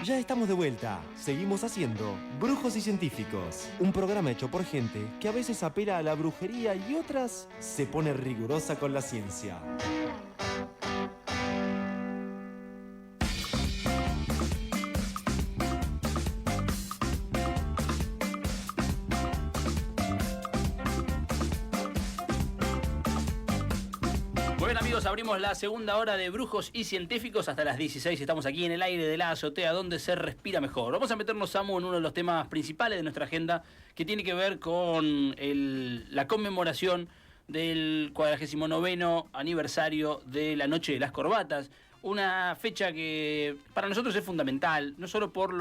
Ya estamos de vuelta. Seguimos haciendo Brujos y Científicos. Un programa hecho por gente que a veces apela a la brujería y otras se pone rigurosa con la ciencia. Bueno amigos, abrimos la segunda hora de Brujos y Científicos hasta las 16. Estamos aquí en el aire de la azotea donde se respira mejor. Vamos a meternos, Samu, en uno de los temas principales de nuestra agenda que tiene que ver con la conmemoración del 49º aniversario de la Noche de las Corbatas. Una fecha que para nosotros es fundamental, no solo por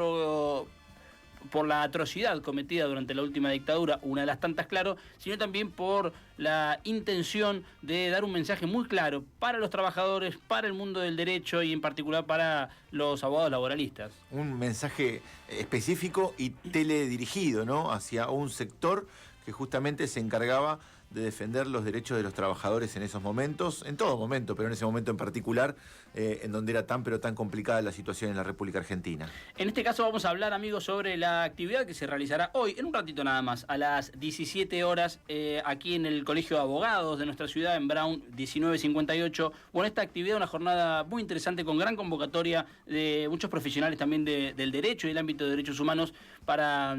la atrocidad cometida durante la última dictadura, una de las tantas, claro, sino también por la intención de dar un mensaje muy claro para los trabajadores, para el mundo del derecho y en particular para los abogados laboralistas. Un mensaje específico y teledirigido, ¿no?, hacia un sector que justamente se encargaba de defender los derechos de los trabajadores en esos momentos, en todo momento, pero en ese momento en particular, en donde era tan pero tan complicada la situación en la República Argentina. En este caso vamos a hablar, amigos, sobre la actividad que se realizará hoy, en un ratito nada más, a las 17 horas, aquí en el Colegio de Abogados de nuestra ciudad, en Brown 1958. Bueno, esta actividad, una jornada muy interesante con gran convocatoria de muchos profesionales también del derecho y del ámbito de derechos humanos para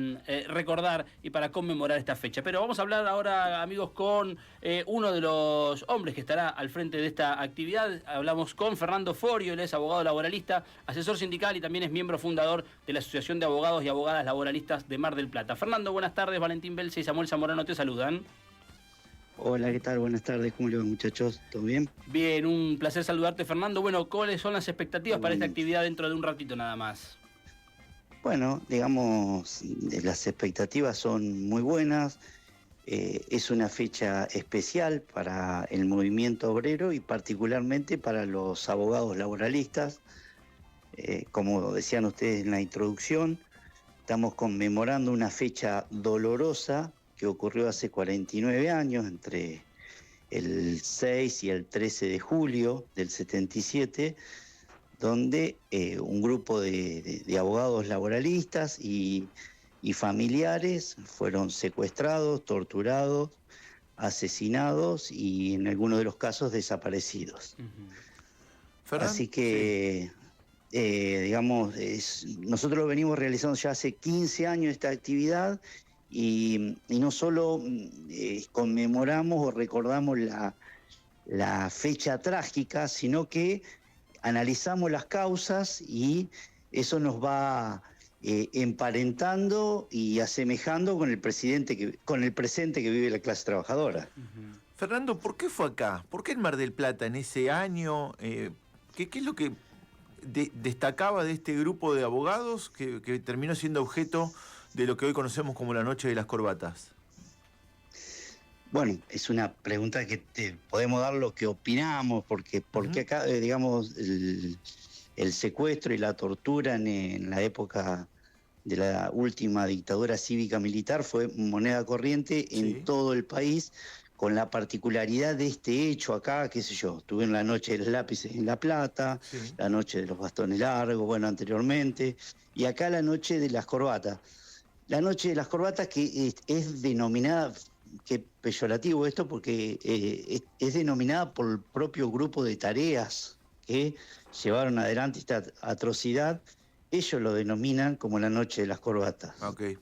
recordar y para conmemorar esta fecha. Pero vamos a hablar ahora, amigos, con uno de los hombres que estará al frente de esta actividad. Hablamos con Fernando Forio, él es abogado laboralista, asesor sindical y también es miembro fundador de la Asociación de Abogados y Abogadas Laboralistas de Mar del Plata. Fernando, buenas tardes. Valentín Belce y Samuel Zamorano te saludan. Hola, ¿qué tal? Buenas tardes. ¿Cómo le va, muchachos? ¿Todo bien? Bien, un placer saludarte, Fernando. Bueno, ¿cuáles son las expectativas para esta actividad dentro de un ratito nada más? Bueno, digamos, las expectativas son muy buenas. Es una fecha especial para el movimiento obrero y particularmente para los abogados laboralistas. Como decían ustedes en la introducción, estamos conmemorando una fecha dolorosa que ocurrió hace 49 años, entre el 6 y el 13 de julio del 77, donde un grupo de abogados laboralistas y familiares fueron secuestrados, torturados, asesinados y en algunos de los casos desaparecidos. Así que, digamos, nosotros lo venimos realizando ya hace 15 años esta actividad y no solo conmemoramos o recordamos la fecha trágica, sino que analizamos las causas y eso nos va emparentando y asemejando con el presente que vive la clase trabajadora. Fernando, ¿por qué fue acá? ¿Por qué en Mar del Plata en ese año? ¿Qué es lo que destacaba de este grupo de abogados que terminó siendo objeto de lo que hoy conocemos como la Noche de las Corbatas? Bueno, es una pregunta que podemos dar lo que opinamos, porque acá, digamos, el secuestro y la tortura en la época de la última dictadura cívica-militar fue moneda corriente en todo el país, con la particularidad de este hecho acá, qué sé yo, tuvieron la noche de los lápices en La Plata, la noche de los bastones largos, bueno, anteriormente, y acá la noche de las corbatas. La noche de las corbatas que es denominada, qué peyorativo esto, porque es denominada por el propio grupo de tareas que llevaron adelante esta atrocidad. Ellos lo denominan como la Noche de las Corbatas. Okay.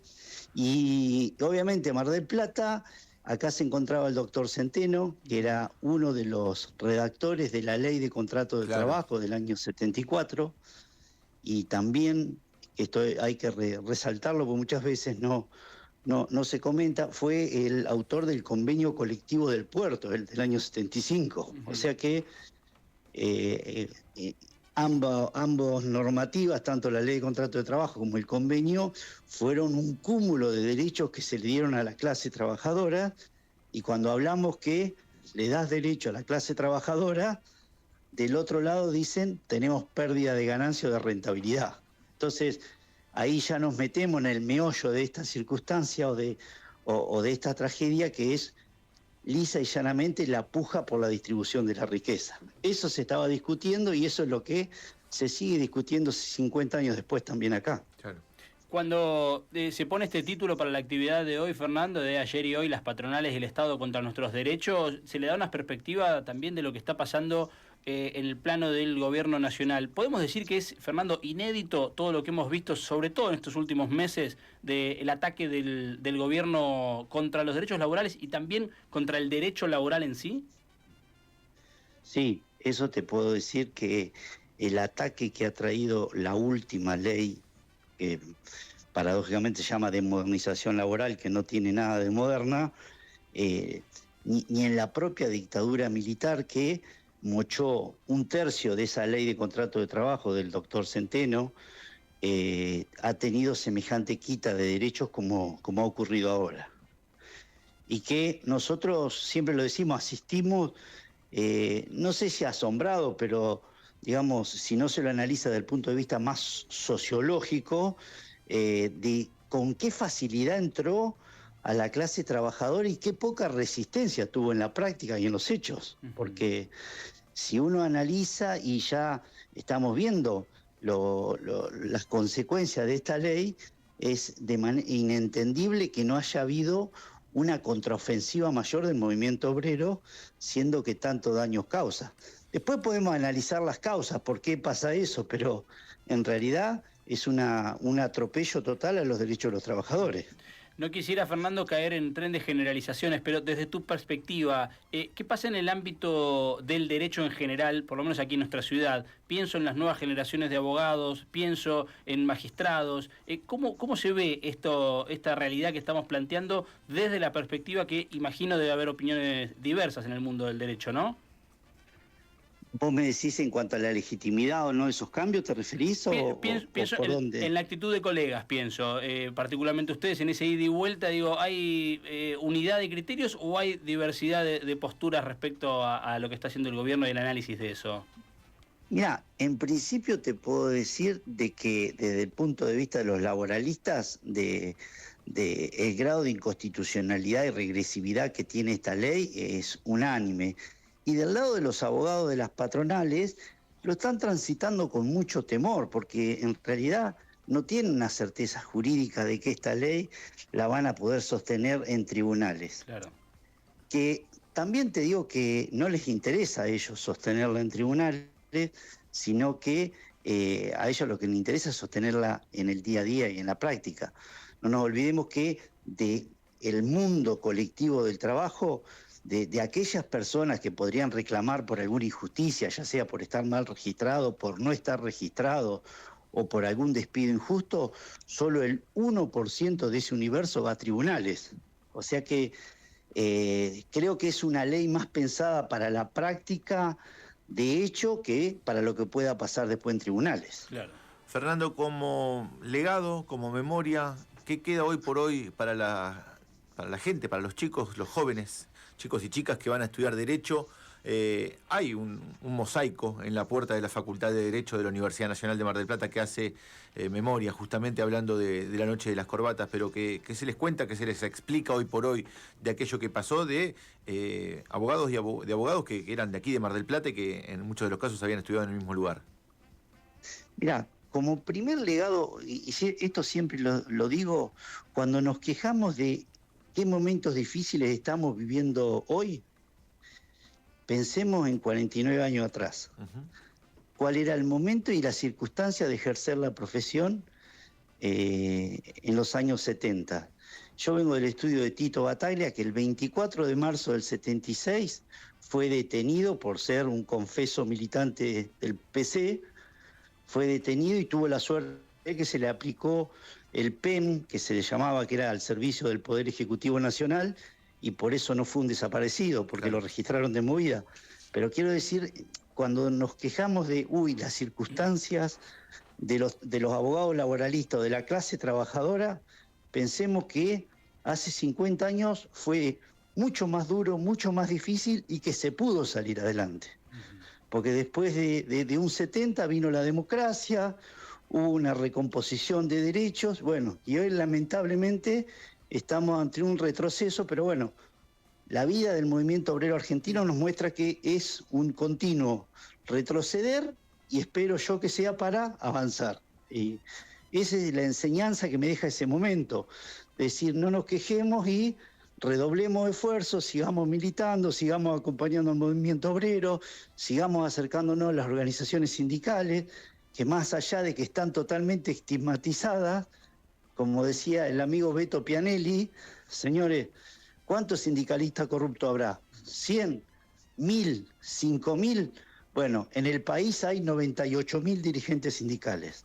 Y obviamente Mar del Plata, acá se encontraba el doctor Centeno, que era uno de los redactores de la Ley de Contrato de Trabajo del año 74, y también, esto hay que resaltarlo porque muchas veces no se comenta, fue el autor del convenio colectivo del puerto, el del año 75. O sea que ambos normativas, tanto la ley de contrato de trabajo como el convenio, fueron un cúmulo de derechos que se le dieron a la clase trabajadora, y cuando hablamos que le das derecho a la clase trabajadora, del otro lado dicen tenemos pérdida de ganancia o de rentabilidad. Entonces, ahí ya nos metemos en el meollo de esta circunstancia o de esta tragedia, que es lisa y llanamente la puja por la distribución de la riqueza. Eso se estaba discutiendo y eso es lo que se sigue discutiendo 50 años después también acá. Claro. Cuando se pone este título para la actividad de hoy, Fernando, de ayer y hoy, las patronales y el Estado contra nuestros derechos, se le da una perspectiva también de lo que está pasando en el plano del gobierno nacional. ¿Podemos decir que es, Fernando, inédito todo lo que hemos visto, sobre todo en estos últimos meses, del ataque del gobierno contra los derechos laborales y también contra el derecho laboral en sí? Sí, eso te puedo decir que el ataque que ha traído la última ley, que paradójicamente se llama de modernización laboral, que no tiene nada de moderna, ni en la propia dictadura militar que mochó un tercio de esa ley de contrato de trabajo del doctor Centeno, ha tenido semejante quita de derechos como ha ocurrido ahora. Y que nosotros, siempre lo decimos, asistimos, no sé si asombrado, pero digamos, si no se lo analiza desde el punto de vista más sociológico, de con qué facilidad entró a la clase trabajadora y qué poca resistencia tuvo en la práctica y en los hechos. Porque si uno analiza, y ya estamos viendo las consecuencias de esta ley, es inentendible que no haya habido una contraofensiva mayor del movimiento obrero, siendo que tanto daño causa. Después podemos analizar las causas, por qué pasa eso, pero en realidad es un atropello total a los derechos de los trabajadores. No quisiera, Fernando, caer en tren de generalizaciones, pero desde tu perspectiva, ¿qué pasa en el ámbito del derecho en general, por lo menos aquí en nuestra ciudad? Pienso en las nuevas generaciones de abogados, pienso en magistrados. ¿Cómo se ve esta realidad que estamos planteando desde la perspectiva que imagino debe haber opiniones diversas en el mundo del derecho, ¿no? ¿Vos me decís en cuanto a la legitimidad o no de esos cambios, te referís? Pienso ¿por dónde? en la actitud de colegas, pienso. Particularmente ustedes, en ese ida y vuelta, digo, ¿hay unidad de criterios o hay diversidad de posturas respecto a lo que está haciendo el gobierno y el análisis de eso? Mira, en principio te puedo decir de que desde el punto de vista de los laboralistas, de el grado de inconstitucionalidad y regresividad que tiene esta ley es unánime. Y del lado de los abogados de las patronales, lo están transitando con mucho temor, porque en realidad no tienen una certeza jurídica de que esta ley la van a poder sostener en tribunales. Claro. Que también te digo que no les interesa a ellos sostenerla en tribunales, sino que a ellos lo que les interesa es sostenerla en el día a día y en la práctica. No nos olvidemos que del mundo colectivo del trabajo, de aquellas personas que podrían reclamar por alguna injusticia, ya sea por estar mal registrado, por no estar registrado o por algún despido injusto, solo el 1% de ese universo va a tribunales. O sea que creo que es una ley más pensada para la práctica de hecho que para lo que pueda pasar después en tribunales. Claro. Fernando, como legado, como memoria, ¿qué queda hoy por hoy para la gente, para los chicos, los jóvenes, chicos y chicas que van a estudiar Derecho? Hay un mosaico en la puerta de la Facultad de Derecho de la Universidad Nacional de Mar del Plata que hace memoria, justamente hablando de la noche de las corbatas, pero que se les cuenta, que se les explica hoy por hoy de aquello que pasó, de abogados de abogados que eran de aquí de Mar del Plata y que en muchos de los casos habían estudiado en el mismo lugar. Mirá, como primer legado, y esto siempre lo digo, cuando nos quejamos de qué momentos difíciles estamos viviendo hoy, pensemos en 49 años atrás. ¿Cuál era el momento y la circunstancia de ejercer la profesión en los años 70? Yo vengo del estudio de Tito Bataglia, que el 24 de marzo del 76 fue detenido por ser un confeso militante del PC, fue detenido y tuvo la suerte de que se le aplicó el PEN, que se le llamaba, que era al servicio del Poder Ejecutivo Nacional, y por eso no fue un desaparecido, porque claro, lo registraron de movida. Pero quiero decir, cuando nos quejamos de, las circunstancias de los abogados laboralistas, de la clase trabajadora, pensemos que hace 50 años fue mucho más duro, mucho más difícil y que se pudo salir adelante. Porque después de un 70 vino la democracia, hubo una recomposición de derechos, bueno, y hoy lamentablemente estamos ante un retroceso, pero bueno, la vida del movimiento obrero argentino nos muestra que es un continuo retroceder y espero yo que sea para avanzar. Y esa es la enseñanza que me deja ese momento. Decir, no nos quejemos y redoblemos esfuerzos, sigamos militando, sigamos acompañando al movimiento obrero, sigamos acercándonos a las organizaciones sindicales, que más allá de que están totalmente estigmatizadas, como decía el amigo Beto Pianelli, señores, ¿cuántos sindicalistas corruptos habrá? ¿100? ¿1000? ¿5000? Bueno, en el país hay 98.000 dirigentes sindicales.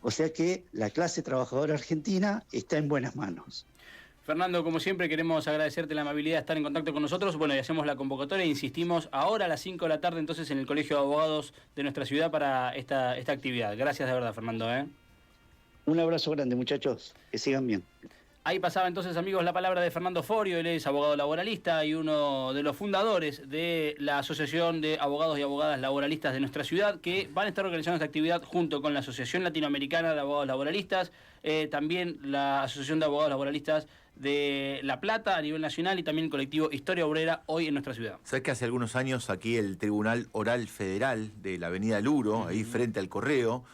O sea que la clase trabajadora argentina está en buenas manos. Fernando, como siempre, queremos agradecerte la amabilidad de estar en contacto con nosotros. Bueno, y hacemos la convocatoria e insistimos ahora a las 5 de la tarde, entonces, en el Colegio de Abogados de nuestra ciudad para esta actividad. Gracias de verdad, Fernando. Un abrazo grande, muchachos. Que sigan bien. Ahí pasaba entonces, amigos, la palabra de Fernando Forio. Él es abogado laboralista y uno de los fundadores de la Asociación de Abogados y Abogadas Laboralistas de nuestra ciudad, que van a estar organizando esta actividad junto con la Asociación Latinoamericana de Abogados Laboralistas, también la Asociación de Abogados Laboralistas de La Plata a nivel nacional y también el colectivo Historia Obrera hoy en nuestra ciudad. ¿Sabes que hace algunos años aquí el Tribunal Oral Federal de la Avenida Luro, ahí frente al Correo,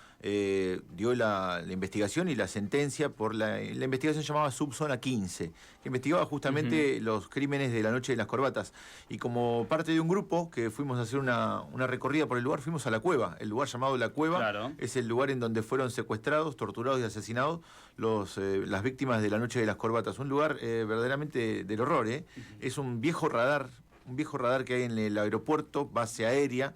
dio la investigación y la sentencia por la investigación llamada Subzona 15, que investigaba justamente los crímenes de la noche de las corbatas. Y como parte de un grupo que fuimos a hacer una recorrida por el lugar, fuimos a La Cueva. El lugar llamado La Cueva es el lugar en donde fueron secuestrados, torturados y asesinados las víctimas de la noche de las corbatas. Un lugar verdaderamente del horror. Es un viejo radar que hay en el aeropuerto, base aérea,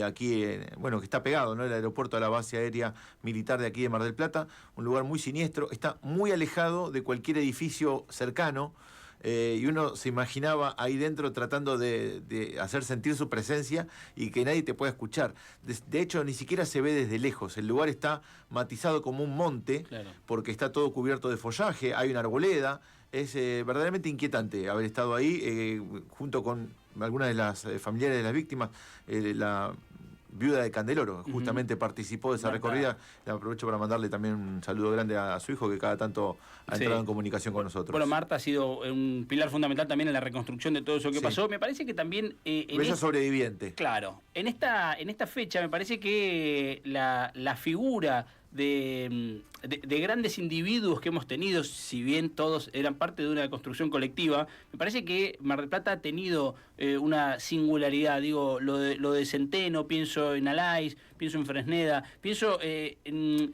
aquí, que está pegado, ¿no? El aeropuerto a la base aérea militar de aquí de Mar del Plata, un lugar muy siniestro, está muy alejado de cualquier edificio cercano, y uno se imaginaba ahí dentro tratando de hacer sentir su presencia y que nadie te pueda escuchar. De hecho, ni siquiera se ve desde lejos, el lugar está matizado como un monte, porque está todo cubierto de follaje, hay una arboleda. Es verdaderamente inquietante haber estado ahí, junto con algunas de las familiares de las víctimas. La viuda de Candeloro justamente participó de esa recorrida. Le aprovecho para mandarle también un saludo grande a su hijo, que cada tanto ha entrado en comunicación con nosotros. Bueno, Marta ha sido un pilar fundamental también en la reconstrucción de todo eso que pasó. Me parece que también... Bella sobreviviente. Claro. En esta fecha me parece que la figura de grandes individuos que hemos tenido, si bien todos eran parte de una construcción colectiva, me parece que Mar del Plata ha tenido una singularidad. Digo, lo de Centeno, pienso en Alais, pienso en Fresneda, pienso en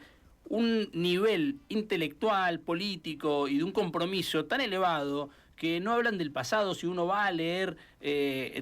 un nivel intelectual, político y de un compromiso tan elevado que no hablan del pasado. Si uno va a leer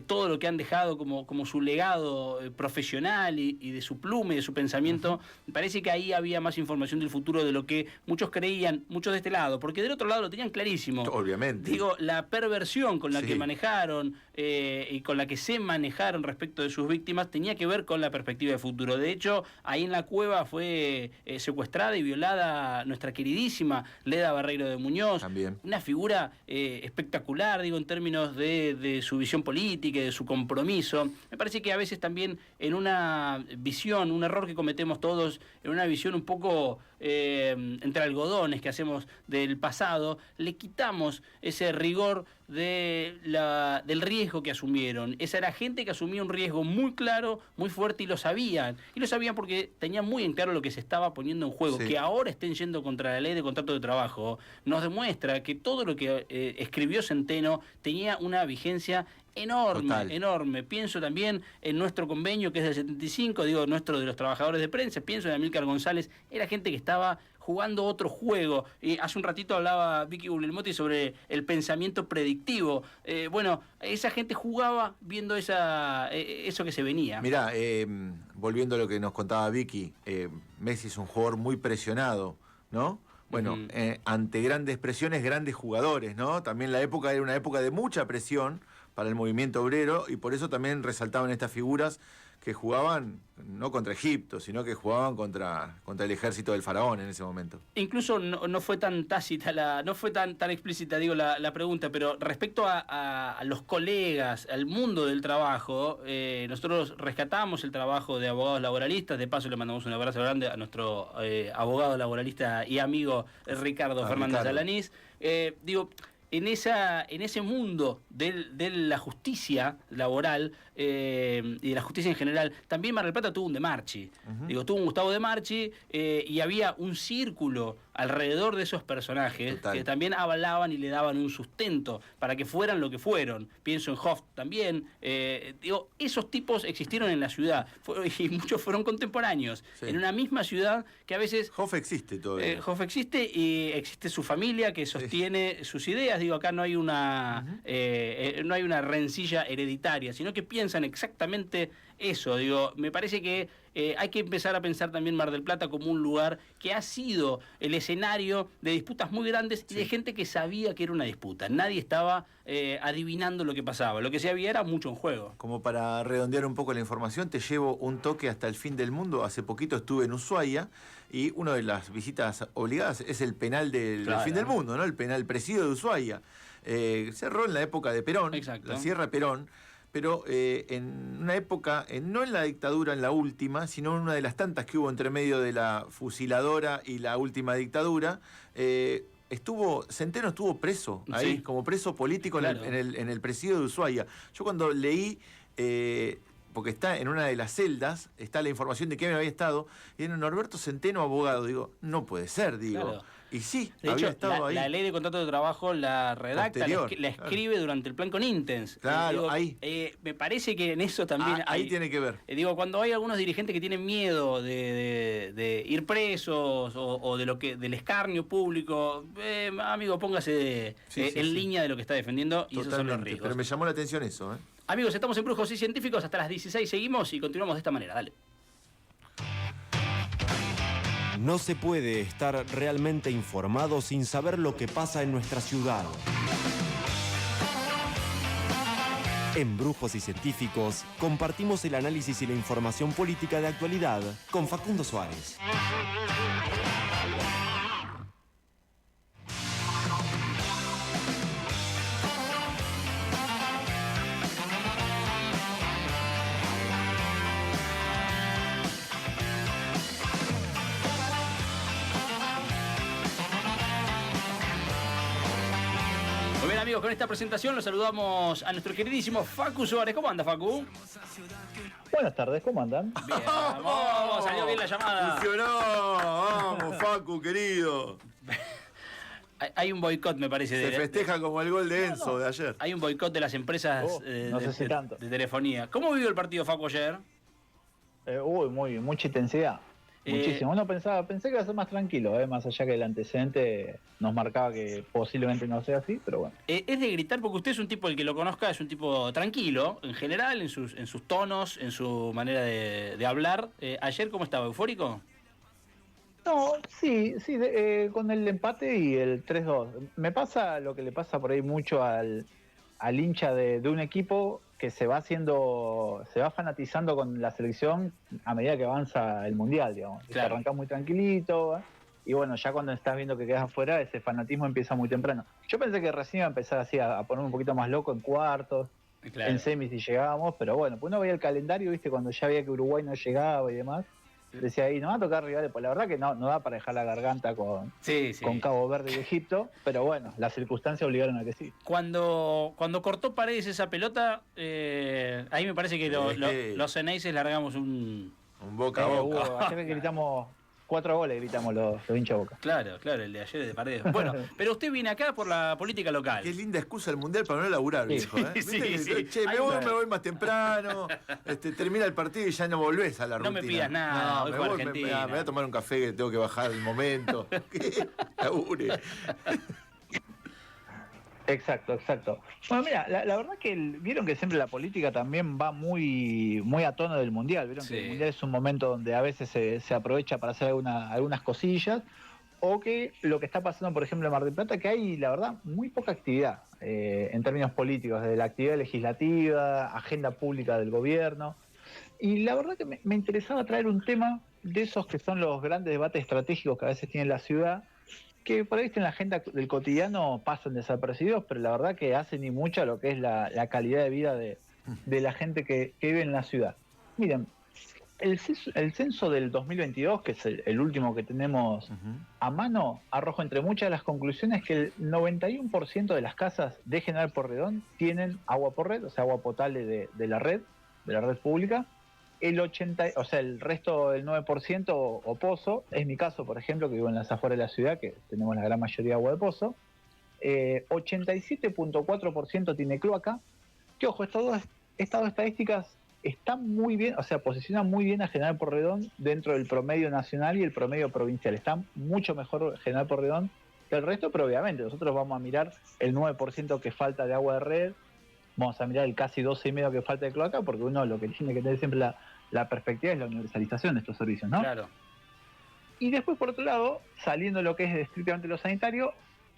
todo lo que han dejado como su legado profesional y de su pluma y de su pensamiento, me parece que ahí había más información del futuro de lo que muchos creían, muchos de este lado, porque del otro lado lo tenían clarísimo. Obviamente. Digo, la perversión con la que manejaron y con la que se manejaron respecto de sus víctimas tenía que ver con la perspectiva de futuro. De hecho, ahí en La Cueva fue secuestrada y violada nuestra queridísima Leda Barreiro de Muñoz. También. Una figura espectacular, digo, en términos de su visión política y de su compromiso. Me parece que a veces también en una visión, un error que cometemos todos, en una visión un poco entre algodones que hacemos del pasado, le quitamos ese rigor del riesgo que asumieron. Esa era gente que asumía un riesgo muy claro, muy fuerte, y lo sabían. Y lo sabían porque tenían muy en claro lo que se estaba poniendo en juego. Que ahora estén yendo contra la ley de contrato de trabajo nos demuestra que todo lo que escribió Centeno tenía una vigencia enorme, enorme. Pienso también en nuestro convenio, que es del 75, digo, nuestro de los trabajadores de prensa. Pienso en Amílcar González. Era gente que estaba jugando otro juego. Y hace un ratito hablaba Vicky Guglielmotti sobre el pensamiento predictivo. Esa gente jugaba viendo eso que se venía. Mirá, volviendo a lo que nos contaba Vicky, Messi es un jugador muy presionado, ¿no? Bueno, ante grandes presiones, grandes jugadores, ¿no? También la época era una época de mucha presión para el movimiento obrero, y por eso también resaltaban estas figuras que jugaban no contra Egipto, sino que jugaban contra el ejército del faraón en ese momento. Incluso no fue tan tácita, no fue tan explícita, digo, la pregunta, pero respecto a los colegas, al mundo del trabajo, nosotros rescatamos el trabajo de abogados laboralistas. De paso le mandamos un abrazo grande a nuestro abogado laboralista y amigo Ricardo Fernández Alanís. en ese mundo de la justicia laboral y de la justicia en general, también Mar del Plata tuvo un De Marchi. Digo, tuvo un Gustavo De Marchi y había un círculo alrededor de esos personajes que también avalaban y le daban un sustento para que fueran lo que fueron. Pienso en Hoff también. Digo, esos tipos existieron en la ciudad y muchos fueron contemporáneos. Sí. En una misma ciudad que a veces... Hoff existe todavía. Hoff existe y existe su familia que sostiene sus ideas. Digo, acá no hay una no hay una rencilla hereditaria, sino que piensan exactamente eso. Digo, me parece que hay que empezar a pensar también Mar del Plata como un lugar que ha sido el escenario de disputas muy grandes y de gente que sabía que era una disputa. Nadie estaba adivinando lo que pasaba. Lo que se había era mucho en juego. Como para redondear un poco la información, te llevo un toque hasta el fin del mundo. Hace poquito estuve en Ushuaia y una de las visitas obligadas es el penal del fin del mundo, ¿no? El penal presidio de Ushuaia. Cerró en la época de Perón, la Sierra Perón, pero en una época, no en la dictadura, en la última, sino en una de las tantas que hubo entre medio de la fusiladora y la última dictadura, Centeno estuvo preso ahí, como preso político en el presidio de Ushuaia. Yo cuando leí, porque está en una de las celdas, está la información de que había estado, y era Norberto Centeno, abogado. Digo, no puede ser, digo. Claro. Y sí, de había hecho, estado ahí. La ley de contrato de trabajo la redacta, la escribe durante el plan con Intens. Claro, digo, ahí. Me parece que en eso también ahí tiene que ver. Digo, cuando hay algunos dirigentes que tienen miedo de ir presos o del escarnio público, amigo, póngase en línea de lo que está defendiendo y esos son los riesgos. Pero me llamó la atención eso. Amigos, estamos en Brujos y Científicos hasta las 16. Seguimos y continuamos de esta manera. Dale. No se puede estar realmente informado sin saber lo que pasa en nuestra ciudad. En Brujos y Científicos compartimos el análisis y la información política de actualidad con Facundo Suárez. Amigos, con esta presentación los saludamos a nuestro queridísimo Facu Suárez. ¿Cómo anda, Facu? Buenas tardes, ¿cómo andan? Bien, vamos, salió bien la llamada. Funcionó, vamos, Facu, querido. Hay un boicot, me parece. Se festeja como el gol de Enzo de ayer. Hay un boicot de las empresas de telefonía. ¿Cómo vivió el partido, Facu, ayer? Mucha intensidad. Muchísimo. Uno pensé que iba a ser más tranquilo, más allá que el antecedente nos marcaba que posiblemente no sea así, pero bueno. Es de gritar, porque usted es un tipo, el que lo conozca, es un tipo tranquilo, en general, en sus tonos, en su manera de hablar. ¿Ayer cómo estaba? ¿Eufórico? No, sí, con el empate y el 3-2. Me pasa lo que le pasa por ahí mucho al hincha de un equipo que se va fanatizando con la selección a medida que avanza el mundial, digamos. Claro. Se arranca muy tranquilito, y bueno, ya cuando estás viendo que quedas afuera, ese fanatismo empieza muy temprano. Yo pensé que recién iba a empezar así a ponerme un poquito más loco en cuartos, en semis si llegábamos, pero bueno, pues uno veía el calendario, viste, cuando ya veía que Uruguay no llegaba y demás, decía ahí, no va a tocar rivales, pues la verdad que no da para dejar la garganta con Cabo Verde y Egipto, pero bueno, las circunstancias obligaron a que sí. Cuando cortó Paredes esa pelota, ahí me parece que los Ceneices largamos un boca a boca. Ayer gritamos 4 goles, gritamos los hinchas Boca. Claro, el de ayer de Paredes. Bueno, pero usted viene acá por la política local. Qué linda excusa el mundial para no laburar, viejo. Sí. Che, me voy más temprano, termina el partido y ya no volvés a la rutina. No me pidas nada, me voy a tomar un café que tengo que bajar el momento. ¿Qué? Labure. Exacto. Bueno, mira, la verdad que vieron que siempre la política también va muy a tono del mundial. Vieron que el mundial es un momento donde a veces se aprovecha para hacer algunas cosillas, o que lo que está pasando, por ejemplo, en Mar del Plata, que hay, la verdad, muy poca actividad en términos políticos, desde la actividad legislativa, agenda pública del gobierno. Y la verdad que me interesaba traer un tema de esos que son los grandes debates estratégicos que a veces tiene la ciudad, que por ahí en la agenda del cotidiano pasan desapercibidos, pero la verdad que hacen y mucho a lo que es la calidad de vida de la gente que vive en la ciudad. Miren, El censo del 2022, que es el último que tenemos a mano, arroja entre muchas de las conclusiones que el 91% de las casas de General Porredón tienen agua por red, o sea, agua potable de la red pública. El resto del 9% o pozo, es mi caso, por ejemplo, que vivo en las afueras de la ciudad, que tenemos la gran mayoría de agua de pozo. 87.4% tiene cloaca. Que ojo, estas dos estadísticas están muy bien, o sea, posicionan muy bien a General Porredón dentro del promedio nacional y el promedio provincial. Está mucho mejor General Porredón que el resto, pero obviamente nosotros vamos a mirar el 9% que falta de agua de red, vamos a mirar el casi 12,5% que falta de cloaca, porque uno lo que tiene que tener siempre la perspectiva es la universalización de estos servicios, ¿no? Claro. Y después, por otro lado, saliendo de lo que es estrictamente lo sanitario,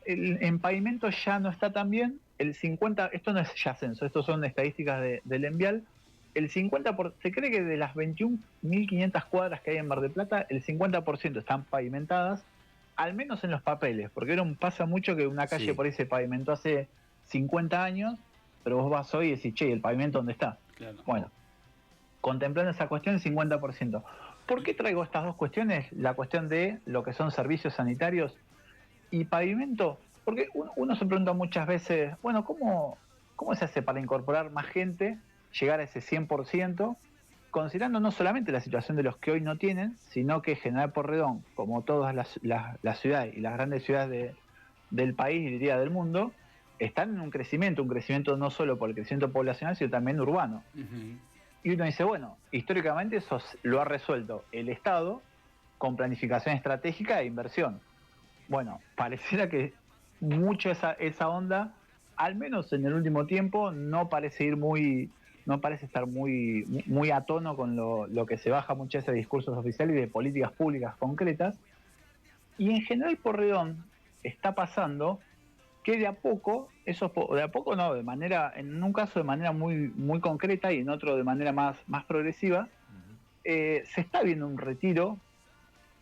en pavimento ya no está tan bien. El 50%, esto no es ya censo, esto son estadísticas del Envial. El 50%, se cree que de las 21.500 cuadras que hay en Mar del Plata, el 50% están pavimentadas, al menos en los papeles, porque pasa mucho que una calle por ahí se pavimentó hace 50 años, pero vos vas hoy y decís, che, ¿el pavimento dónde está? Claro. Bueno, contemplando esa cuestión, el 50%. ¿Por qué traigo estas dos cuestiones? La cuestión de lo que son servicios sanitarios y pavimento, porque uno se pregunta muchas veces, bueno, ¿cómo se hace para incorporar más gente, llegar a ese 100%, considerando no solamente la situación de los que hoy no tienen, sino que General Porredón, como todas las ciudades y las grandes ciudades del país y diría del mundo, están en un crecimiento no solo por el crecimiento poblacional, sino también urbano. Y uno dice, bueno, históricamente eso lo ha resuelto el Estado con planificación estratégica e inversión. Bueno, pareciera que mucho esa onda, al menos en el último tiempo, no parece estar muy a tono con lo que se baja muchas veces de discursos oficiales y de políticas públicas concretas. Y en General Porredón está pasando que de a poco no, en un caso de manera muy, muy concreta y en otro de manera más progresiva, se está viendo un retiro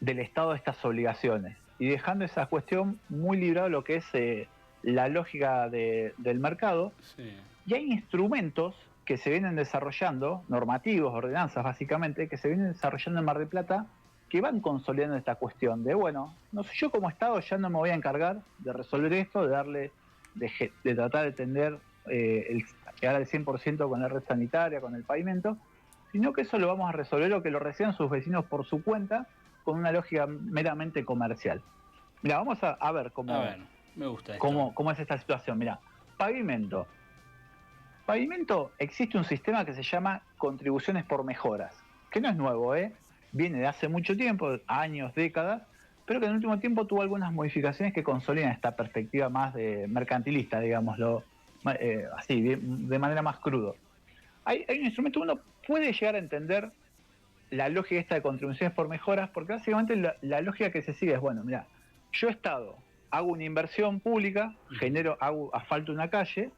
del Estado de estas obligaciones y dejando esa cuestión muy librada de lo que es la lógica del mercado. Sí. Y hay instrumentos que se vienen desarrollando, normativos, ordenanzas básicamente, que se vienen desarrollando en Mar del Plata, que van consolidando esta cuestión de, bueno, no sé, yo como Estado ya no me voy a encargar de resolver esto, de tratar de tender, llegar al 100% con la red sanitaria, con el pavimento, sino que eso lo vamos a resolver o que lo reciban sus vecinos por su cuenta, con una lógica meramente comercial. Mira, vamos a ver cómo, me gusta cómo es esta situación. Mira, pavimento. Pavimento, existe un sistema que se llama contribuciones por mejoras, que no es nuevo, viene de hace mucho tiempo, años, décadas, pero que en el último tiempo tuvo algunas modificaciones que consolidan esta perspectiva más de mercantilista, digámoslo, así, de manera más crudo. Hay un instrumento, uno puede llegar a entender la lógica esta de contribuciones por mejoras, porque básicamente la lógica que se sigue es, bueno, mira, yo Estado hago una inversión pública, hago asfalto una calle,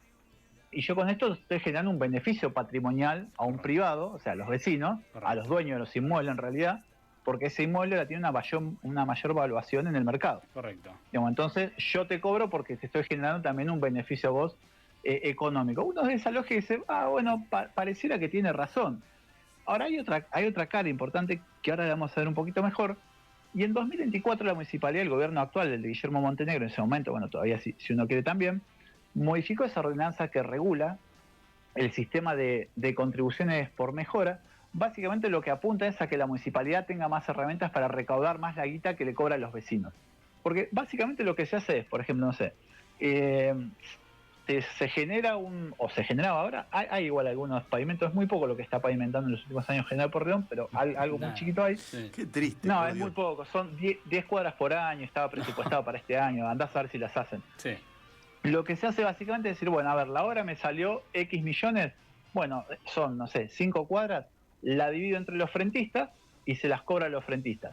y yo con esto estoy generando un beneficio patrimonial a un privado, o sea, a los vecinos, a los dueños de los inmuebles en realidad, porque ese inmueble la tiene una mayor valuación en el mercado. Correcto. Digamos, entonces yo te cobro porque te estoy generando también un beneficio a vos económico. Uno de esa lógica dice, bueno, pareciera que tiene razón. Ahora hay otra cara importante que ahora vamos a ver un poquito mejor. Y en 2024 la municipalidad, el gobierno actual, el de Guillermo Montenegro, en ese momento, bueno, todavía si uno quiere también, modificó esa ordenanza que regula el sistema de contribuciones por mejora. Básicamente lo que apunta es a que la municipalidad tenga más herramientas para recaudar más la guita que le cobra a los vecinos. Porque básicamente lo que se hace es, por ejemplo, no sé, se genera o se generaba ahora, hay igual algunos pavimentos, es muy poco lo que está pavimentando en los últimos años General Porredón, pero algo muy chiquito hay. Sí. Qué triste. No, es muy poco, son 10 cuadras por año, estaba presupuestado para este año, andás a ver si las hacen. Sí. Lo que se hace básicamente es decir, bueno, a ver, la obra me salió X millones, bueno, son, no sé, 5 cuadras, la divido entre los frentistas y se las cobra a los frentistas.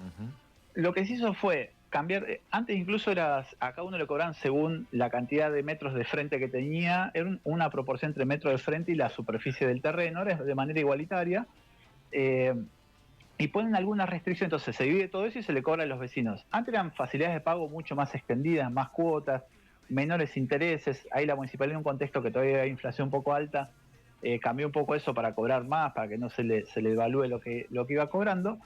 Lo que se hizo fue cambiar, antes incluso a cada uno le cobraban según la cantidad de metros de frente que tenía, era una proporción entre metro de frente y la superficie del terreno, era de manera igualitaria, y ponen algunas restricciones, entonces se divide todo eso y se le cobra a los vecinos. Antes eran facilidades de pago mucho más extendidas, más cuotas, menores intereses, ahí la municipalidad en un contexto que todavía hay inflación un poco alta, cambió un poco eso para cobrar más, para que no se le evalúe lo que iba cobrando,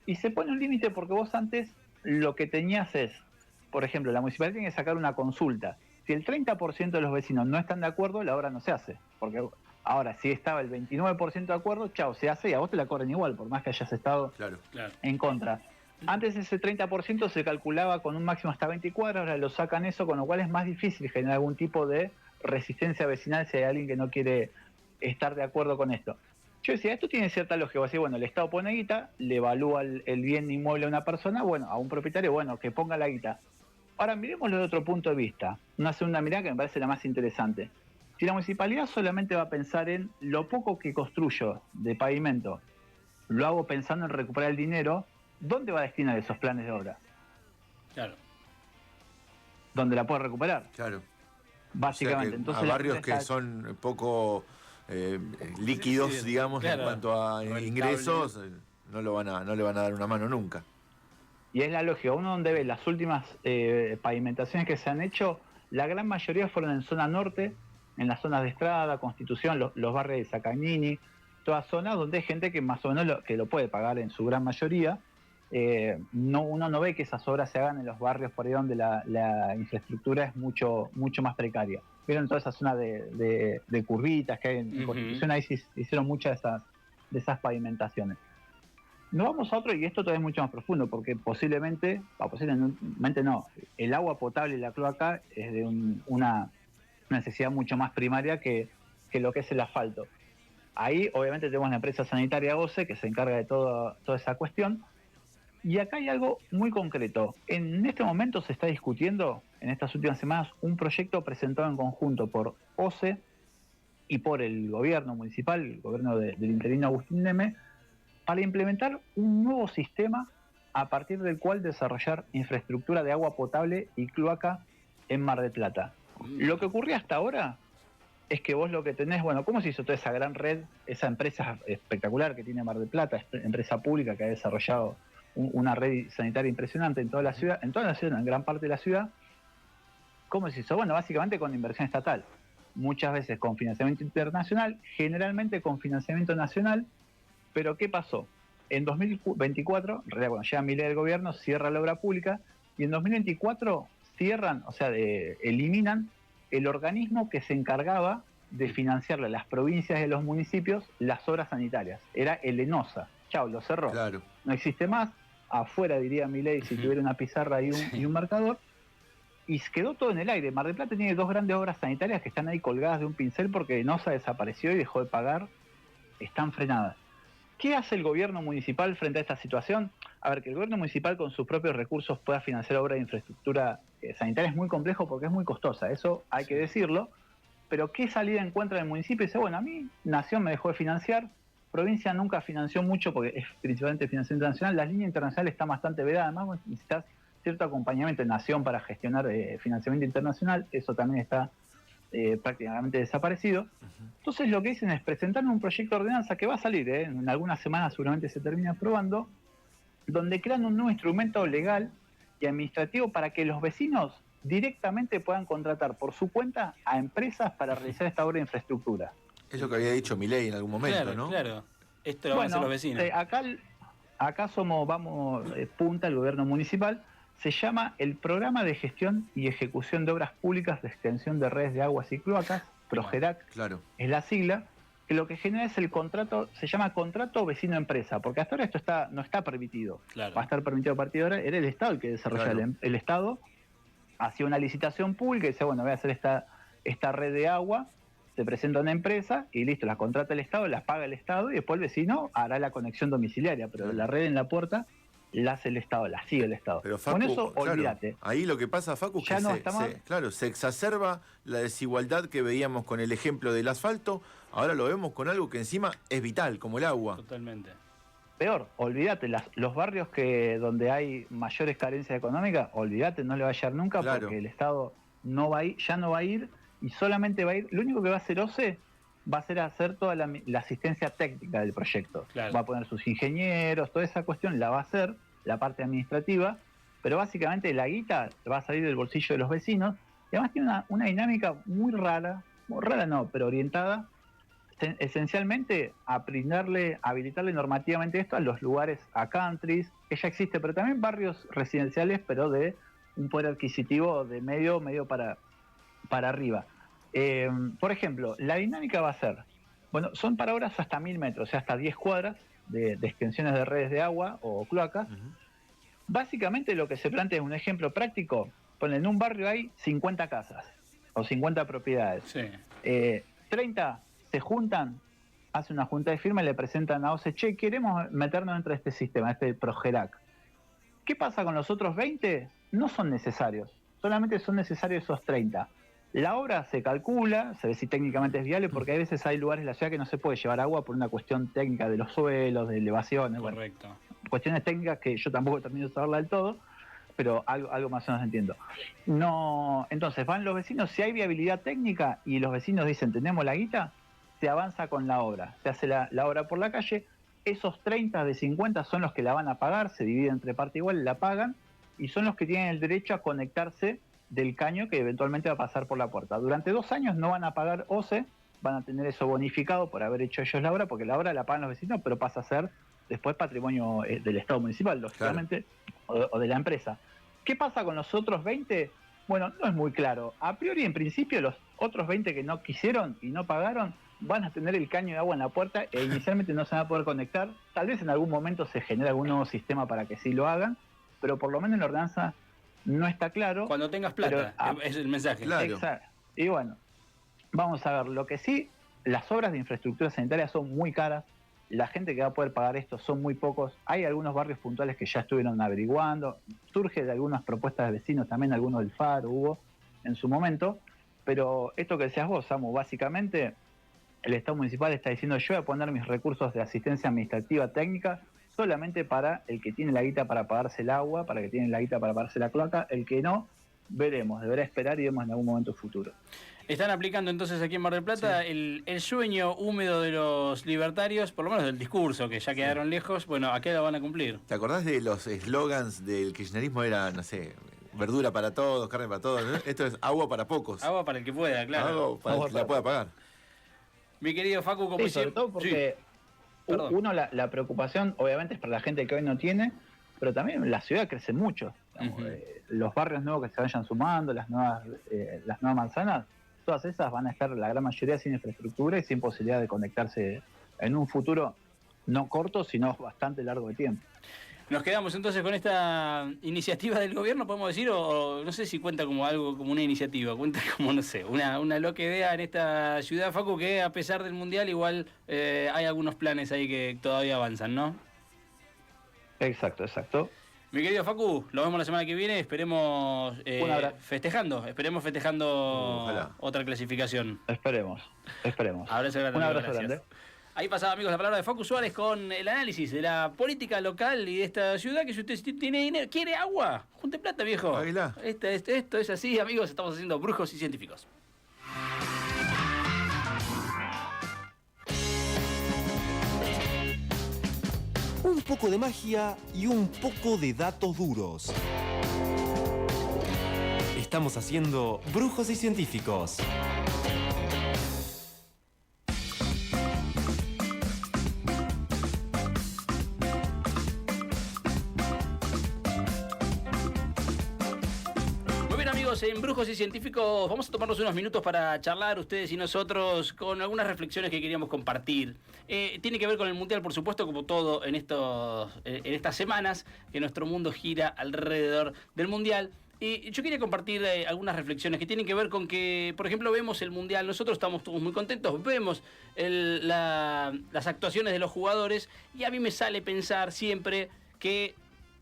y se pone un límite porque vos antes lo que tenías es, por ejemplo, la municipalidad tiene que sacar una consulta. Si el 30% de los vecinos no están de acuerdo, la obra no se hace. Porque ahora, si estaba el 29% de acuerdo, chao, se hace y a vos te la cobran igual, por más que hayas estado Claro. en contra. Antes ese 30% se calculaba con un máximo hasta 24, ahora lo sacan eso, con lo cual es más difícil generar algún tipo de resistencia vecinal si hay alguien que no quiere estar de acuerdo con esto. Yo decía, esto tiene cierta lógica. Vos decís, bueno, el Estado pone guita, le evalúa el bien inmueble a una persona, bueno, a un propietario, bueno, que ponga la guita. Ahora miremoslo de otro punto de vista. Una segunda mirada que me parece la más interesante. Si la municipalidad solamente va a pensar en lo poco que construyo de pavimento, lo hago pensando en recuperar el dinero, ¿dónde va a destinar esos planes de obra? Claro. ¿Dónde la puede recuperar? Claro. Básicamente. O sea que Entonces, a barrios que son poco líquidos, Sí, digamos, claro. en cuanto a Rentable. ingresos, no le van a dar una mano nunca. y es la lógica, uno donde ve las últimas pavimentaciones que se han hecho, la gran mayoría fueron en zona norte, en las zonas de Estrada, Constitución, los barrios de Sacagnini, todas zonas donde hay gente que más o menos que lo puede pagar en su gran mayoría. Uno no ve que esas obras se hagan en los barrios por ahí donde la infraestructura es mucho más precaria. Vieron toda esa zona de curvitas que hay en Ujú. Constitución, ahí se hicieron muchas de esas pavimentaciones. Nos vamos a otro, y esto todavía es mucho más profundo, porque posiblemente no, el agua potable y la cloaca es de una necesidad mucho más primaria que lo que es el asfalto. Ahí obviamente tenemos la empresa sanitaria OCE que se encarga de toda esa cuestión. Y acá hay algo muy concreto. En este momento se está discutiendo, en estas últimas semanas, un proyecto presentado en conjunto por OCE y por el gobierno municipal, el gobierno del interino Agustín Neme, para implementar un nuevo sistema a partir del cual desarrollar infraestructura de agua potable y cloaca en Mar del Plata. Lo que ocurría hasta ahora es que vos lo que tenés, bueno, ¿cómo se hizo toda esa gran red, esa empresa espectacular que tiene Mar del Plata, empresa pública que ha desarrollado una red sanitaria impresionante en toda la ciudad, en gran parte de la ciudad? ¿Cómo se hizo? Bueno, básicamente con inversión estatal, muchas veces con financiamiento internacional, generalmente con financiamiento nacional. Pero ¿qué pasó? En 2024, en realidad cuando llega Milei al gobierno, cierra la obra pública, y en 2024 cierran, o sea, eliminan el organismo que se encargaba de financiarle a las provincias y a los municipios las obras sanitarias. Era el ENOSA. Chao, lo cerró. Claro. No existe más. Afuera, diría Milei, si tuviera una pizarra y un marcador. Y quedó todo en el aire. Mar del Plata tiene dos grandes obras sanitarias que están ahí colgadas de un pincel porque ENOSA desapareció y dejó de pagar. Están frenadas. ¿Qué hace el gobierno municipal frente a esta situación? A ver, que el gobierno municipal con sus propios recursos pueda financiar obras de infraestructura sanitaria es muy complejo porque es muy costosa, eso hay que decirlo. Pero ¿qué salida encuentra el municipio? Dice, bueno, a mí Nación me dejó de financiar, provincia nunca financió mucho porque es principalmente financiación internacional, la línea internacional está bastante vedada, además necesitas cierto acompañamiento de Nación para gestionar financiamiento internacional, eso también está prácticamente desaparecido. Entonces lo que dicen es presentar un proyecto de ordenanza que va a salir, en algunas semanas seguramente se termina aprobando, donde crean un nuevo instrumento legal y administrativo para que los vecinos directamente puedan contratar por su cuenta a empresas para realizar esta obra de infraestructura. Es lo que había dicho Milei en algún momento, Claro, ¿no? claro. Esto lo van a hacer los vecinos. Acá vamos punta el gobierno municipal. Se llama el Programa de Gestión y Ejecución de Obras Públicas de Extensión de Redes de Aguas y Cloacas, PROGERAC, Claro. es la sigla, que lo que genera es el contrato, se llama contrato vecino-empresa, porque hasta ahora esto no está permitido. Claro. Va a estar permitido a partir de ahora, era el Estado el que desarrollaba, Claro. el Estado hacía una licitación pública y decía, bueno, voy a hacer esta red de agua, se presenta una empresa y listo, la contrata el Estado, la paga el Estado y después el vecino hará la conexión domiciliaria, pero la red en la puerta la hace el Estado, la sigue el Estado. Pero Facu, con eso, claro, olvídate. ahí lo que pasa, Facu, es Ya que no está mal. se exacerba la desigualdad que veíamos con el ejemplo del asfalto, ahora lo vemos con algo que encima es vital, como el agua. Totalmente. Peor, olvídate, los barrios donde hay mayores carencias económicas, olvídate, no le va a llegar nunca, Claro. porque el Estado no va a ir, ya no va a ir, y solamente va a ir, lo único que va a hacer OCE va a ser hacer toda la asistencia técnica del proyecto. Claro. Va a poner sus ingenieros, toda esa cuestión la va a hacer, la parte administrativa, pero básicamente la guita va a salir del bolsillo de los vecinos, y además tiene una dinámica muy rara no, pero orientada esencialmente habilitarle normativamente esto a los lugares, a countries, que ya existe, pero también barrios residenciales, pero de un poder adquisitivo de medio para arriba. Por ejemplo, la dinámica va a ser, bueno, son para obras hasta 1000 metros, o sea, hasta 10 cuadras de extensiones de redes de agua o cloacas. Básicamente lo que se plantea es un ejemplo práctico. En un barrio hay 50 casas o 50 propiedades. Sí. 30 se juntan, hacen una junta de firma y le presentan a OCE, che, queremos meternos dentro de este sistema, este Progerac. ¿Qué pasa con los otros 20? No son necesarios, solamente son necesarios esos 30. La obra se calcula, se ve si técnicamente es viable, porque a veces hay lugares en la ciudad que no se puede llevar agua por una cuestión técnica de los suelos, de elevaciones. Correcto. Bueno, cuestiones técnicas que yo tampoco termino de saberla del todo, pero algo más o menos entiendo. No, entonces van los vecinos, si hay viabilidad técnica y los vecinos dicen tenemos la guita, se avanza con la obra, se hace la obra por la calle, esos 30 de 50 son los que la van a pagar, se dividen entre partes iguales, la pagan, y son los que tienen el derecho a conectarse del caño que eventualmente va a pasar por la puerta. Durante 2 años no van a pagar OCE, van a tener eso bonificado por haber hecho ellos la obra, porque la obra la pagan los vecinos, pero pasa a ser después patrimonio del Estado municipal, lógicamente, claro, o de la empresa. ¿Qué pasa con los otros 20? Bueno, no es muy claro. A priori, en principio, los otros 20 que no quisieron y no pagaron van a tener el caño de agua en la puerta e inicialmente no se van a poder conectar. Tal vez en algún momento se genere algún nuevo sistema para que sí lo hagan, pero por lo menos en la ordenanza no está claro. Cuando tengas plata, es el mensaje. Claro. Exacto. Y bueno, vamos a ver, lo que sí, las obras de infraestructura sanitaria son muy caras, la gente que va a poder pagar esto son muy pocos, hay algunos barrios puntuales que ya estuvieron averiguando, surge de algunas propuestas de vecinos, también algunos del Faro hubo en su momento, pero esto que decías vos, Samu, básicamente el Estado municipal está diciendo yo voy a poner mis recursos de asistencia administrativa técnica solamente para el que tiene la guita para pagarse el agua, para el que tiene la guita para pagarse la cloaca, el que no, veremos, deberá esperar y vemos en algún momento futuro. Están aplicando entonces aquí en Mar del Plata el sueño húmedo de los libertarios, por lo menos del discurso, que ya quedaron lejos. Bueno, ¿a qué lo van a cumplir? ¿Te acordás de los eslogans del kirchnerismo? Era, no sé, verdura para todos, carne para todos, ¿no? Esto es agua para pocos. Agua para el que pueda, claro. Agua para el que la pueda pagar. Mi querido Facu, como sí, sobre todo porque uno la preocupación obviamente es para la gente que hoy no tiene, pero también la ciudad crece mucho. Los barrios nuevos que se vayan sumando, las nuevas manzanas, todas esas van a estar la gran mayoría sin infraestructura y sin posibilidad de conectarse en un futuro no corto, sino bastante largo de tiempo. Nos quedamos entonces con esta iniciativa del gobierno, podemos decir, o no sé si cuenta como algo, como una iniciativa, cuenta como, no sé, una loca idea en esta ciudad, Facu, que a pesar del Mundial igual hay algunos planes ahí que todavía avanzan, ¿no? Exacto. Mi querido Facu, lo vemos la semana que viene, esperemos festejando Ojalá. otra clasificación. Esperemos. Abrazo grande, Un abrazo gracias. grande. Ahí pasaba, amigos, la palabra de Facu Suárez con el análisis de la política local y de esta ciudad, que si usted tiene dinero, quiere agua, junte plata, viejo. Páguela. Esto es así, amigos, estamos haciendo Brujos y Científicos. Un poco de magia y un poco de datos duros. Estamos haciendo Brujos y Científicos. En Brujos y Científicos vamos a tomarnos unos minutos para charlar ustedes y nosotros con algunas reflexiones que queríamos compartir. Tiene que ver con el Mundial, por supuesto, como todo en estas semanas, que nuestro mundo gira alrededor del Mundial. Y yo quería compartir algunas reflexiones que tienen que ver con que, por ejemplo, vemos el Mundial, nosotros estamos todos muy contentos, vemos las actuaciones de los jugadores y a mí me sale pensar siempre que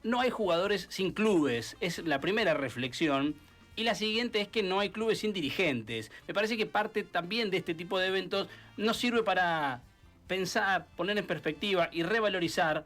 no hay jugadores sin clubes. Es la primera reflexión. Y la siguiente es que no hay clubes sin dirigentes. Me parece que parte también de este tipo de eventos nos sirve para pensar, poner en perspectiva y revalorizar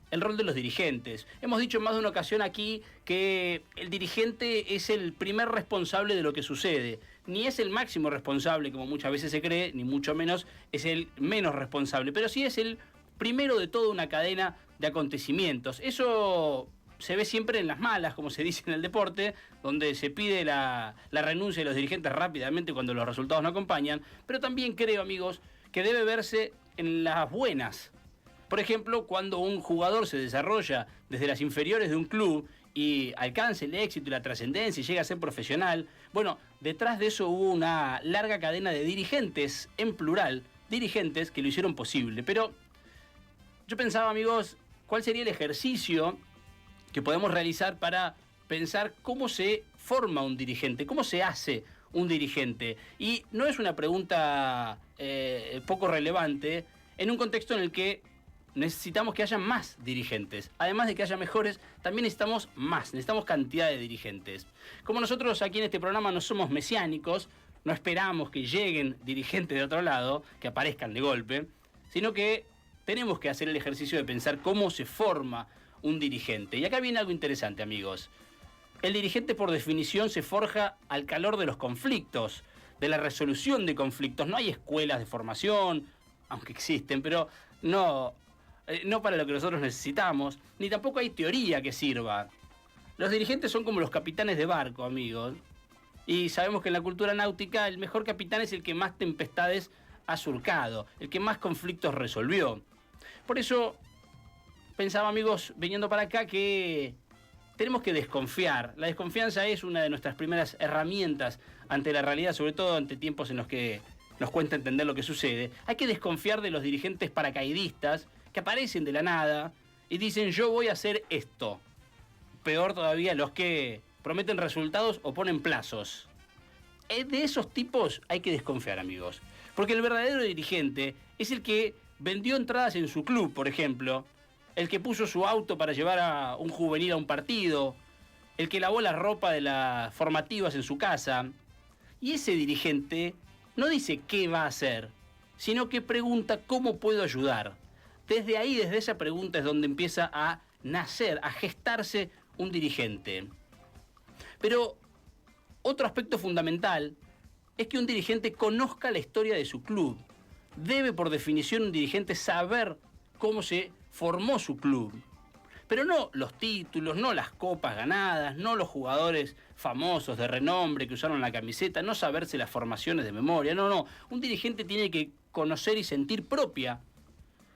el rol de los dirigentes. Hemos dicho en más de una ocasión aquí que el dirigente es el primer responsable de lo que sucede. Ni es el máximo responsable, como muchas veces se cree, ni mucho menos es el menos responsable. Pero sí es el primero de toda una cadena de acontecimientos. Eso se ve siempre en las malas, como se dice en el deporte, donde se pide la renuncia de los dirigentes rápidamente cuando los resultados no acompañan. Pero también creo, amigos, que debe verse en las buenas. Por ejemplo, cuando un jugador se desarrolla desde las inferiores de un club y alcanza el éxito y la trascendencia y llega a ser profesional, bueno, detrás de eso hubo una larga cadena de dirigentes, en plural, dirigentes que lo hicieron posible. Pero yo pensaba, amigos, ¿cuál sería el ejercicio que podemos realizar para pensar cómo se forma un dirigente, cómo se hace un dirigente? Y no es una pregunta poco relevante en un contexto en el que necesitamos que haya más dirigentes. Además de que haya mejores, también necesitamos más, necesitamos cantidad de dirigentes. Como nosotros aquí en este programa no somos mesiánicos, no esperamos que lleguen dirigentes de otro lado, que aparezcan de golpe, sino que tenemos que hacer el ejercicio de pensar cómo se forma un dirigente. Y acá viene algo interesante, amigos. El dirigente, por definición, se forja al calor de los conflictos, de la resolución de conflictos. No hay escuelas de formación, aunque existen, pero no para lo que nosotros necesitamos, ni tampoco hay teoría que sirva. Los dirigentes son como los capitanes de barco, amigos. Y sabemos que en la cultura náutica el mejor capitán es el que más tempestades ha surcado, el que más conflictos resolvió. Por eso pensaba, amigos, viniendo para acá, que tenemos que desconfiar. La desconfianza es una de nuestras primeras herramientas ante la realidad, sobre todo ante tiempos en los que nos cuesta entender lo que sucede. Hay que desconfiar de los dirigentes paracaidistas que aparecen de la nada y dicen yo voy a hacer esto. Peor todavía los que prometen resultados o ponen plazos. De esos tipos hay que desconfiar, amigos. Porque el verdadero dirigente es el que vendió entradas en su club, por ejemplo, el que puso su auto para llevar a un juvenil a un partido, el que lavó la ropa de las formativas en su casa. Y ese dirigente no dice qué va a hacer, sino que pregunta cómo puedo ayudar. Desde ahí, desde esa pregunta es donde empieza a nacer, a gestarse un dirigente. Pero otro aspecto fundamental es que un dirigente conozca la historia de su club. Debe, por definición, un dirigente saber cómo se formó su club. Pero no los títulos, no las copas ganadas, no los jugadores famosos de renombre que usaron la camiseta, no saberse las formaciones de memoria, no. Un dirigente tiene que conocer y sentir propia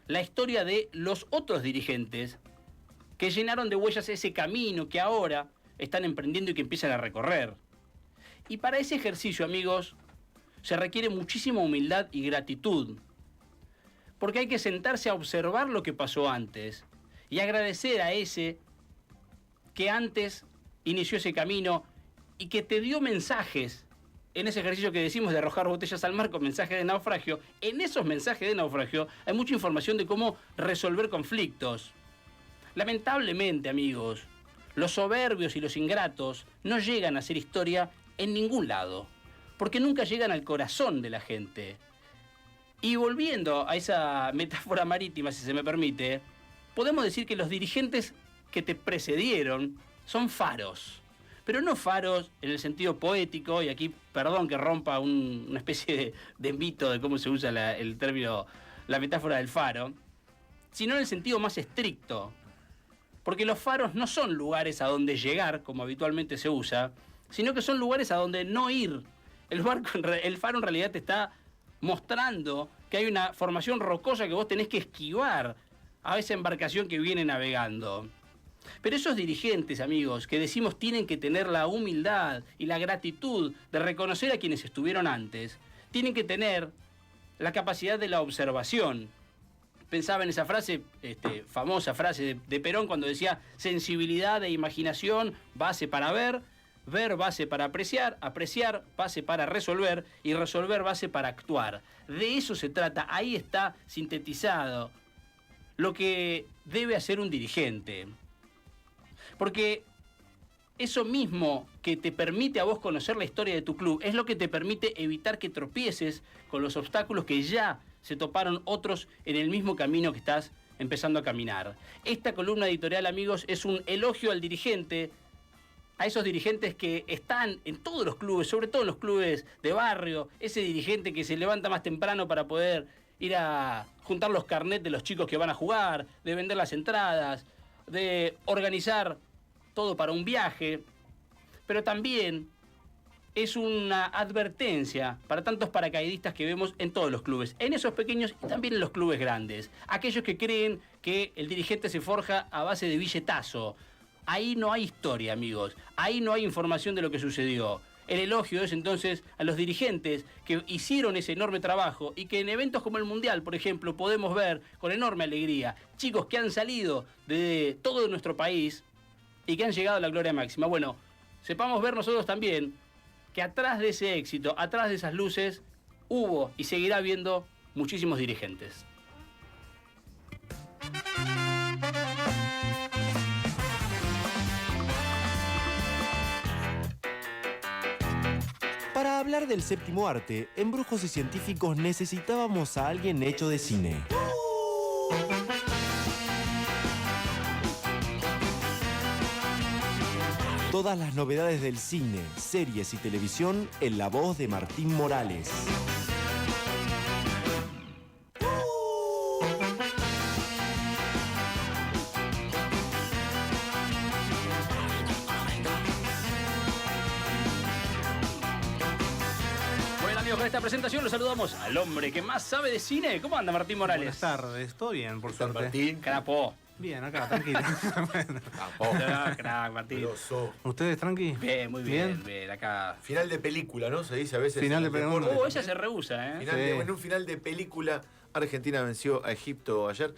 la historia de los otros dirigentes que llenaron de huellas ese camino que ahora están emprendiendo y que empiezan a recorrer. Y para ese ejercicio, amigos, se requiere muchísima humildad y gratitud. Porque hay que sentarse a observar lo que pasó antes y agradecer a ese que antes inició ese camino y que te dio mensajes en ese ejercicio que decimos de arrojar botellas al mar con mensajes de naufragio. En esos mensajes de naufragio hay mucha información de cómo resolver conflictos. Lamentablemente, amigos, los soberbios y los ingratos no llegan a hacer historia en ningún lado, porque nunca llegan al corazón de la gente. Y volviendo a esa metáfora marítima, si se me permite, podemos decir que los dirigentes que te precedieron son faros. Pero no faros en el sentido poético, y aquí perdón que rompa una especie de mito de cómo se usa el término, la metáfora del faro, sino en el sentido más estricto. Porque los faros no son lugares a donde llegar, como habitualmente se usa, sino que son lugares a donde no ir. El faro en realidad te está mostrando que hay una formación rocosa que vos tenés que esquivar a esa embarcación que viene navegando. Pero esos dirigentes, amigos, que decimos tienen que tener la humildad y la gratitud de reconocer a quienes estuvieron antes, tienen que tener la capacidad de la observación. Pensaba en esa frase, famosa frase de Perón cuando decía sensibilidad e imaginación, base para ver base para apreciar base para resolver y resolver base para actuar. De eso se trata, ahí está sintetizado lo que debe hacer un dirigente. Porque eso mismo que te permite a vos conocer la historia de tu club es lo que te permite evitar que tropieces con los obstáculos que ya se toparon otros en el mismo camino que estás empezando a caminar. Esta columna editorial, amigos, es un elogio al dirigente, a esos dirigentes que están en todos los clubes, sobre todo en los clubes de barrio, ese dirigente que se levanta más temprano para poder ir a juntar los carnets de los chicos que van a jugar, de vender las entradas, de organizar todo para un viaje, pero también es una advertencia para tantos paracaidistas que vemos en todos los clubes, en esos pequeños y también en los clubes grandes. Aquellos que creen que el dirigente se forja a base de billetazo. Ahí no hay historia, amigos. Ahí no hay información de lo que sucedió. El elogio es entonces a los dirigentes que hicieron ese enorme trabajo y que en eventos como el Mundial, por ejemplo, podemos ver con enorme alegría chicos que han salido de todo nuestro país y que han llegado a la gloria máxima. Bueno, sepamos ver nosotros también que atrás de ese éxito, atrás de esas luces, hubo y seguirá habiendo muchísimos dirigentes. Para hablar del séptimo arte, en Brujos y Científicos necesitábamos a alguien hecho de cine. Todas las novedades del cine, series y televisión en la voz de Martín Morales. Bueno, amigos, con esta presentación los saludamos al hombre que más sabe de cine. ¿Cómo anda Martín Morales? Buenas tardes, todo bien, por San suerte. Martín. Crapo. Bien, acá, tranquilo. Bueno, Crack, Martín. Grosso. ¿Ustedes tranqui? Bien, muy bien, bien, acá. Final de película, ¿no? Se dice a veces. Final en de el película. deporte. Ella se rehúsa, ¿eh? Final Sí. en un final de película, Argentina venció a Egipto ayer.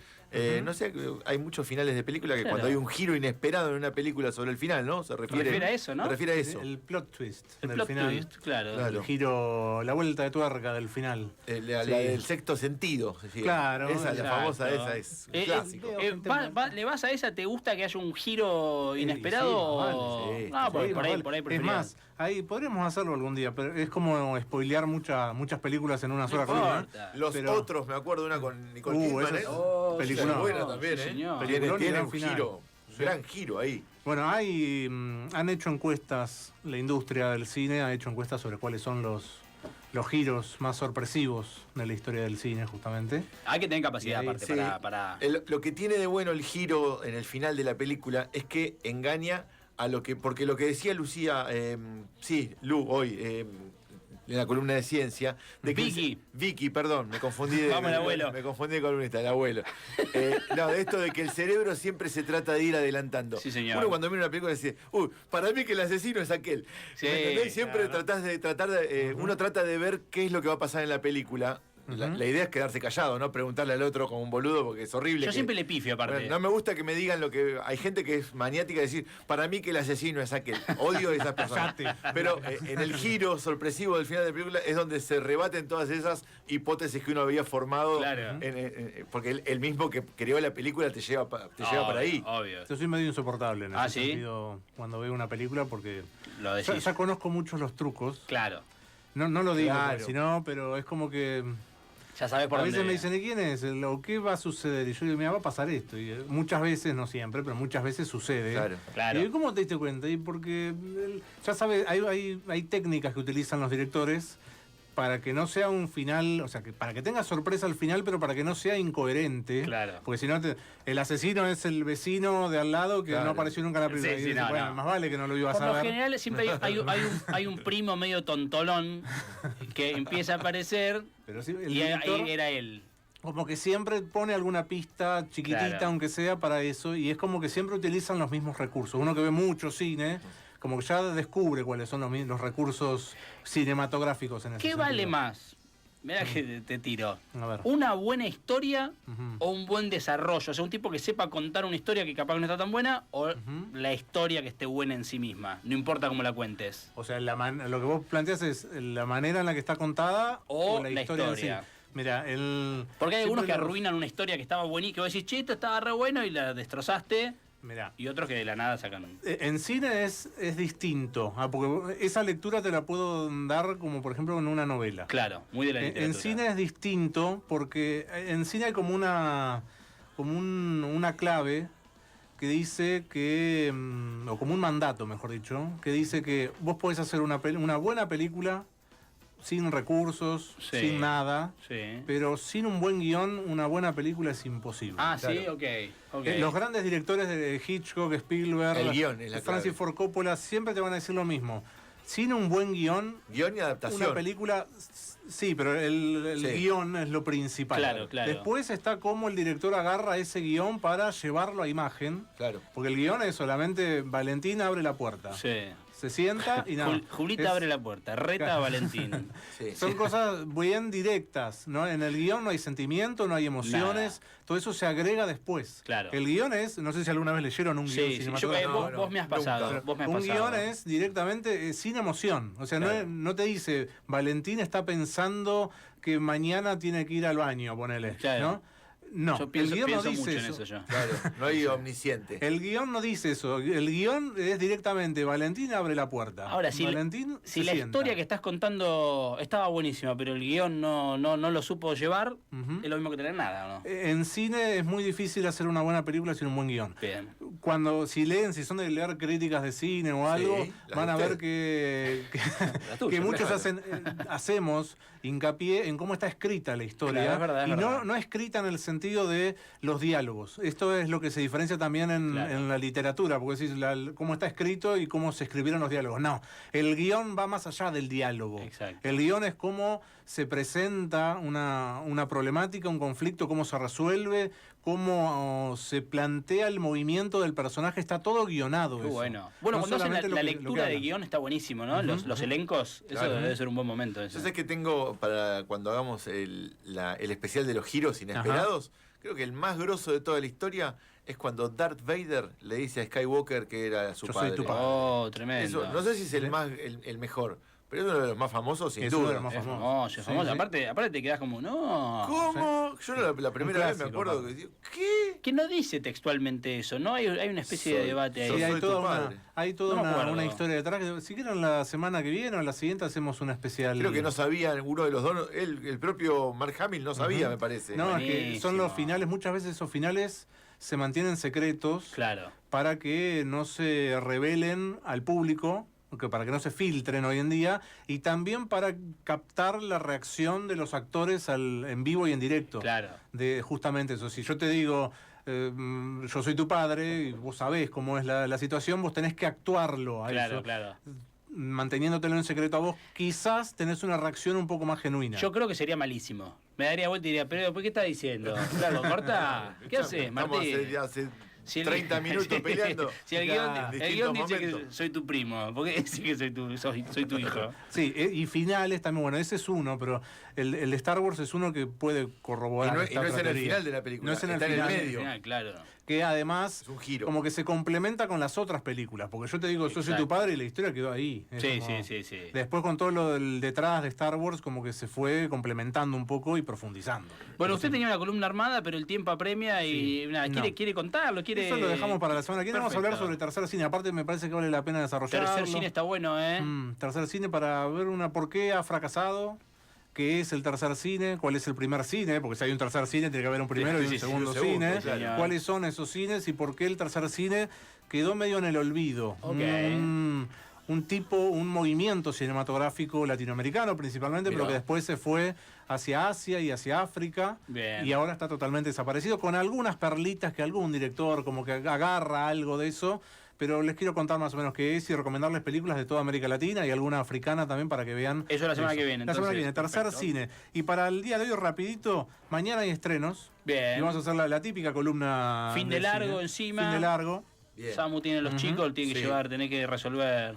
No sé, hay muchos finales de película que Claro. cuando hay un giro inesperado en una película sobre el final, ¿no? Se refiere a eso, ¿no? Se refiere a eso. El plot twist El del plot final. twist, claro. Claro. El giro, la vuelta de tuerca del final. La Sí. del sexto sentido. se dice. Claro, Esa, la exacto. famosa esa, es un clásico. ¿Le vas a esa? ¿Te gusta que haya un giro inesperado? sí, más o- vale, sí. Ah, por Sí, ahí, más por ahí vale. Es prefería. más, ahí podríamos hacerlo algún día, pero es como spoilear muchas películas en una No sola columna. importa. Los pero- otros, me acuerdo una con Nicole Kidman, esa ¿eh? es Película peliculón. buena también, Sí, ¿eh? señor. Peliculón y Tiene gran un final. giro, Sí. gran giro ahí. Bueno, han hecho encuestas, la industria del cine ha hecho encuestas sobre cuáles son los giros más sorpresivos de la historia del cine, justamente. Hay que tener capacidad Y ahí, aparte Sí. para... Lo que tiene de bueno el giro en el final de la película es que engaña a lo que. Porque lo que decía Lucía, Lu, hoy, en la columna de ciencia. De que Vicky, perdón, me confundí de. Vamos, el abuelo. Me confundí de columnista, el abuelo. No, de esto de que el cerebro siempre se trata de ir adelantando. Sí, señor. Uno cuando mira una película dice, para mí que el asesino es aquel. Sí, ¿Me entendés? Siempre claro. uno trata de ver qué es lo que va a pasar en la película. La idea es quedarse callado, no preguntarle al otro como un boludo porque es horrible. Yo siempre le pifio aparte. Bueno, no me gusta que me digan lo que. Hay gente que es maniática de decir, para mí que el asesino es aquel. Odio a esas personas. Pero en el giro sorpresivo del final de la película es donde se rebaten todas esas hipótesis que uno había formado. Claro. Porque el mismo que creó la película te lleva para ahí. Obvio. Yo soy medio insoportable en Ah, ese ¿sí? sentido cuando veo una película porque Lo ya, decís. ya conozco muchos los trucos. Claro. No lo digo, Claro. sino, pero es como que Ya sabes por a dónde. veces me dicen, ¿y quién es? ¿O qué va a suceder? Y yo digo, mira, va a pasar esto. Y muchas veces, no siempre, pero muchas veces sucede. Claro. Claro. ¿Y cómo te diste cuenta? Y porque, ya sabes, hay técnicas que utilizan los directores para que no sea un final, o sea, que para que tenga sorpresa al final, pero para que no sea incoherente. Claro. Porque si no, el asesino es el vecino de al lado que Claro. no apareció nunca en la película. Sí, Y sí, dices, no, bueno, no. más vale que no lo ibas Por a lo ver. general siempre hay un primo medio tontolón que empieza a aparecer Pero sí, el y director ahí era él. como que siempre pone alguna pista chiquitita, Claro. aunque sea para eso, y es como que siempre utilizan los mismos recursos. Uno que ve mucho cine, como que ya descubre cuáles son los recursos cinematográficos en ese ¿Qué sentido. vale más? Mirá que te tiro. A ver. ¿Una buena historia Ujú. o un buen desarrollo? O sea, un tipo que sepa contar una historia que capaz que no está tan buena o la historia que esté buena en sí misma. No importa cómo la cuentes. O sea, lo que vos planteas es la manera en la que está contada O la la historia en sí. historia. Mira, Porque hay algunos que siempre arruinan una historia que estaba buenísima, que vos decís, che, esto estaba re bueno y la destrozaste. Mirá, Y otros que de la nada sacan. en cine es distinto, porque esa lectura te la puedo dar como por ejemplo en una novela. Claro, muy de la En literatura. cine es distinto porque en cine hay como una clave que dice que, o como un mandato, mejor dicho, que dice que vos podés hacer una buena película sin recursos, Sí. sin nada, Sí. pero sin un buen guión, una buena película es imposible. Ah, Claro. sí, ok. Los grandes directores de Hitchcock, Spielberg, El guión es la Francis clave. Ford Coppola siempre te van a decir lo mismo. sin un buen guión, Guión y adaptación. una película, sí, pero el Sí. guión es lo principal. Claro, claro. Después está cómo el director agarra ese guión para llevarlo a imagen. Claro. Porque el guión es solamente Valentín abre la puerta. Sí. Se sienta y nada. Julita Es- abre la puerta, reta a Valentín. Sí. Son cosas bien directas, ¿no? En el guión no hay sentimiento, no hay emociones, todo eso se agrega después. Claro. El guión es, no sé si alguna vez leyeron un guión Sí, sí. cinematográfico. Vos, vos me has pasado. nunca. Vos me has Un pasado. guión es directamente sin emoción. O sea, Claro. no te dice, Valentín está pensando que mañana tiene que ir al baño, ponele. Claro. No, Yo pienso, el guión no pienso dice mucho en eso. eso yo. Claro, no hay omnisciente. El guión no dice eso. El guión es directamente, Valentín abre la puerta. Ahora, si, Valentín si se la sienta. historia que estás contando estaba buenísima, pero el guión no lo supo llevar, Ujú. es lo mismo que tener nada, ¿o no? En cine es muy difícil hacer una buena película sin un buen guión. Bien. Si son de leer críticas de cine o algo, las van de a ver usted. La tuya, que muchos claro. hacemos hincapié en cómo está escrita la historia. Claro, es verdad, es y verdad. no escrita en el sentido de los diálogos. Esto es lo que se diferencia también Claro. en la literatura, porque decís cómo está escrito y cómo se escribieron los diálogos. No, el guión va más allá del diálogo. Exacto. El guión es cómo se presenta una problemática, un conflicto, cómo se resuelve, cómo se plantea el movimiento del personaje. Está todo guionado. Qué eso. bueno. Bueno, No cuando hacen solamente la lo que lectura de hablan. guión está buenísimo, ¿no? Los elencos, eso Claro. debe ser un buen momento. Eso. Yo sé que tengo, para cuando hagamos el especial de los giros inesperados, creo que el más grosso de toda la historia es cuando Darth Vader le dice a Skywalker que era su Yo padre. soy tu padre. Oh, tremendo. Eso, no sé si es el mejor, pero es uno de los más famosos, sin Es uno de duda. los más Es famoso. famoso, es Sí, famoso. sí. Aparte te quedas como, no. ¿Cómo? Yo la primera vez me clásico, acuerdo padre. que digo, ¿qué? Que no dice textualmente eso, ¿no? Hay una especie de Soy- debate ahí. Yo Sí, soy hay tu toda, padre. una, No me acuerdo. una historia detrás. Si quieren la semana que viene o la siguiente hacemos una especial. Creo que no sabía uno de los dos, el propio Mark Hamill no sabía, me parece. No, es que son los Buenísimo. finales, muchas veces esos finales se mantienen secretos Claro. para que no se revelen al público, para que no se filtren hoy en día, y también para captar la reacción de los actores en vivo y en directo. Claro. De justamente eso. Si yo te digo, yo soy tu padre, y vos sabés cómo es la situación, vos tenés que actuarlo a Claro, eso. claro. Manteniéndotelo en secreto a vos, quizás tenés una reacción un poco más genuina. Yo creo que sería malísimo. Me daría vuelta y diría, pero ¿por qué estás diciendo? Claro, corta. ¿Qué haces, Estamos Martín? hace Si el- 30 minutos peleando. Si el Claro. guión, En el distintos guión dice que momentos. soy tu primo, ¿por qué dice que soy tu hijo? Sí, y finales también, bueno, ese es uno, pero el de Star Wars es uno que puede Y corroborar. no, esta es otra en el teoría. final de la película, No es en el está final. en el medio. Ah, claro. Que además, Es un giro. como que se complementa con las otras películas, porque yo te digo, yo soy Exacto. tu padre y la historia quedó ahí. Es Sí, como- sí. Después con todo lo del detrás de Star Wars, como que se fue complementando un poco y profundizando. Bueno, usted tenía una columna armada, pero el tiempo apremia y Sí. nada, No. quiere contarlo, quiere... Eso lo dejamos para la semana que viene. Vamos a hablar Perfecto. sobre tercer cine. Aparte me parece que vale la pena desarrollarlo. Tercer cine está bueno, ¿eh? Tercer cine para ver por qué ha fracasado, qué es el tercer cine, cuál es el primer cine, porque si hay un tercer cine tiene que haber un primero y un sí, segundo un segundo, cine. claro. ¿Cuáles son esos cines y por qué el tercer cine quedó medio en el olvido? Ok. Un movimiento cinematográfico latinoamericano principalmente, Mirá. pero que después se fue hacia Asia y hacia África. Bien. Y ahora está totalmente desaparecido, con algunas perlitas que algún director como que agarra algo de eso. Pero les quiero contar más o menos qué es y recomendarles películas de toda América Latina y alguna africana también para que vean. Eso la semana que viene, La semana que entonces, viene, tercer perfecto. cine. Y para el día de hoy, rapidito, mañana hay estrenos. Bien. Y vamos a hacer la típica columna. Fin de del largo cine. encima. Fin de largo. Bien. Samu tiene los chicos, lo tiene que Sí. llevar, tenés que resolver.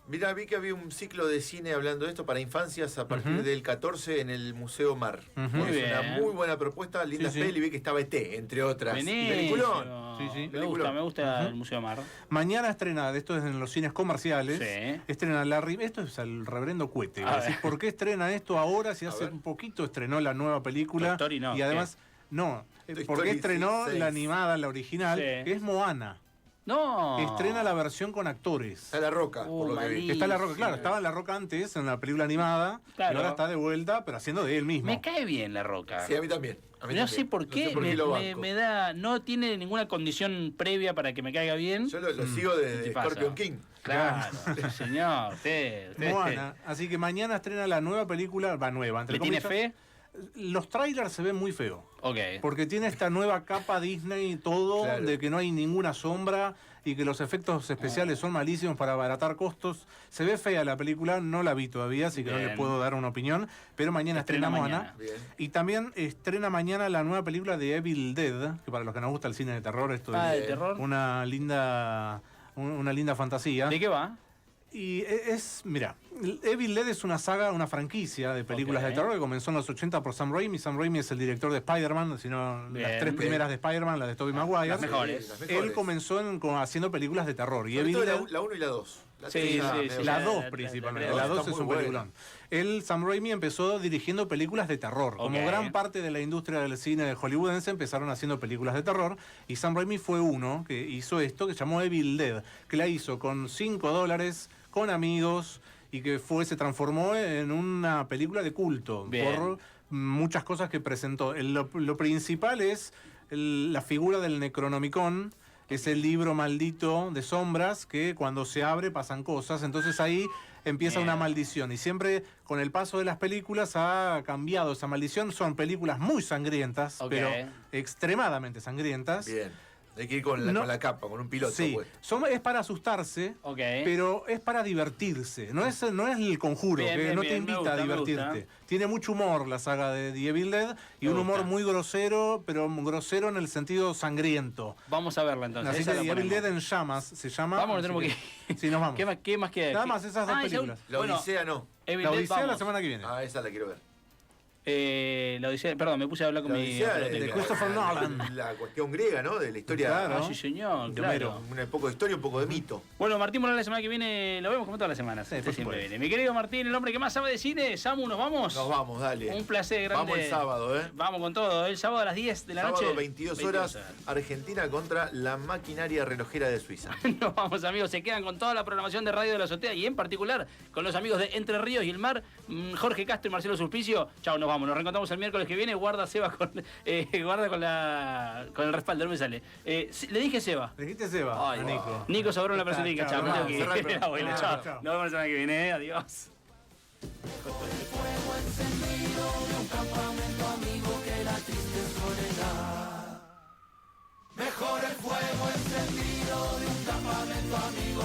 Mirá, vi que había un ciclo de cine hablando de esto para infancias a partir Ujú. del 14 en el Museo Mar. Ujú. Muy Es bien. una muy buena propuesta, linda Sí, sí. peli, vi que estaba ET, entre otras. Buenísimo. Peliculón. Sí, sí. Me gusta el Museo Mar. Mañana estrena, esto es en los cines comerciales. Sí. Estrena esto es el reverendo Cuete. A ver. ¿Por qué estrena esto ahora? Si hace ver. un poquito estrenó la nueva película. Toy Story no, y además, no, Toy ¿por qué Story estrenó 6? la animada, la original? Sí. Que es Moana. No. Estrena la versión con actores. Está La Roca, por lo que vi. malísimo. Está La Roca, claro, estaba La Roca antes en la película animada, Claro. y ahora está de vuelta, pero haciendo de él mismo. Me cae bien La Roca. Sí, a mí también. a mí No también. sé por qué, No sé por qué lo banco. me da. No tiene ninguna condición previa para que me caiga bien. Yo lo sigo ¿Qué desde te pasa? Scorpion King. Claro, sí, señor. Usted. Moana, así que mañana estrena la nueva película, va nueva, entre ¿Le tiene comillas. fe? Los trailers se ven muy feos. Ok. Porque tiene esta nueva capa Disney y todo, Claro. de que no hay ninguna sombra. y que los efectos especiales son malísimos para abaratar costos. Se ve fea la película, no la vi todavía, así que no le Bien. puedo dar una opinión, pero mañana Estrena estrenamos mañana. Bien. Y también estrena mañana la nueva película de Evil Dead, que para los que nos gusta el cine de terror, esto Ah, es de terror. una linda fantasía. ¿De qué va? Y mira, Evil Dead es una saga, una franquicia de películas Ok. de terror que comenzó en los 80 por Sam Raimi. Sam Raimi es el director de Spider-Man, sino Bien. las 3 primeras de Spider-Man, las de Tobey Maguire. las mejores. Las mejores. Él comenzó haciendo películas de terror. Y Sobre Evil todo Dead, la 1 y la 2. La Sí, tres ya sí, medio- sí, la la- 2 la- principalmente. la- La la 2 está es muy un buena. peliculón. Sam Raimi empezó dirigiendo películas de terror. Como Ok. gran parte de la industria del cine hollywoodense empezaron haciendo películas de terror. Y Sam Raimi fue uno que hizo esto, que se llamó Evil Dead, que la hizo con $5, con amigos, y que se transformó en una película de culto Bien. por muchas cosas que presentó. Lo principal es la figura del Necronomicon. Es el libro maldito de sombras que cuando se abre pasan cosas. Entonces ahí empieza Bien. una maldición. Y siempre con el paso de las películas ha cambiado esa maldición. Son películas muy sangrientas, Ok. pero extremadamente sangrientas. Bien. Hay que ir con No. la capa, con un piloto. Sí, pues. es para asustarse, Ok. pero es para divertirse. No es el conjuro, Bien, que bien, no bien, te me invita gusta, a me divertirte. gusta. Tiene mucho humor la saga de The Evil Dead y Me un humor gusta. muy grosero, pero grosero en el sentido sangriento. Vamos a verla entonces. Así esa que la The Evil ponemos. Dead en llamas se llama. Vamos, así tenemos Sí, nos vamos. ¿Qué más queda? Nada más, esas dos esa- películas. La bueno, Odisea no. Evil La Dead, Odisea la vamos. semana que viene. Ah, esa la quiero ver. La Odisea, perdón, me puse a hablar con La mi Odisea pelotero. de Christopher Nolan. La cuestión griega, ¿no? De la historia. Claro. Ah, sí, señor, De claro. Homero. Un poco de historia, un poco de mito. Bueno, Martín Morales la semana que viene lo vemos como todas las semanas. Sí, Este por siempre supuesto. viene. Mi querido Martín, el hombre que más sabe de cine, Samu, ¿nos vamos? Nos vamos, dale. Un placer grande. Vamos el sábado, ¿eh? Vamos con todo. El sábado a las 10 de la Sábado, noche. 22 horas, Argentina contra la maquinaria relojera de Suiza. Nos vamos, amigos. Se quedan con toda la programación de Radio de la Azotea y en particular con los amigos de Entre Ríos y el Mar, Jorge Castro y Marcelo Sulpicio. Chao, nos vamos. Nos reencontramos el miércoles que viene. Guarda Seba con el respaldo, no me sale. Le dije Seba. Le dijiste Seba, Ay, a Nico. Nico Sobrón la personifica. Chao, Chao, me chao. tengo que ir. Cerrá el programa. Bueno, Chao, chao. chao. Nos vemos la semana que viene. Adiós. Mejor el fuego encendido de un campamento amigo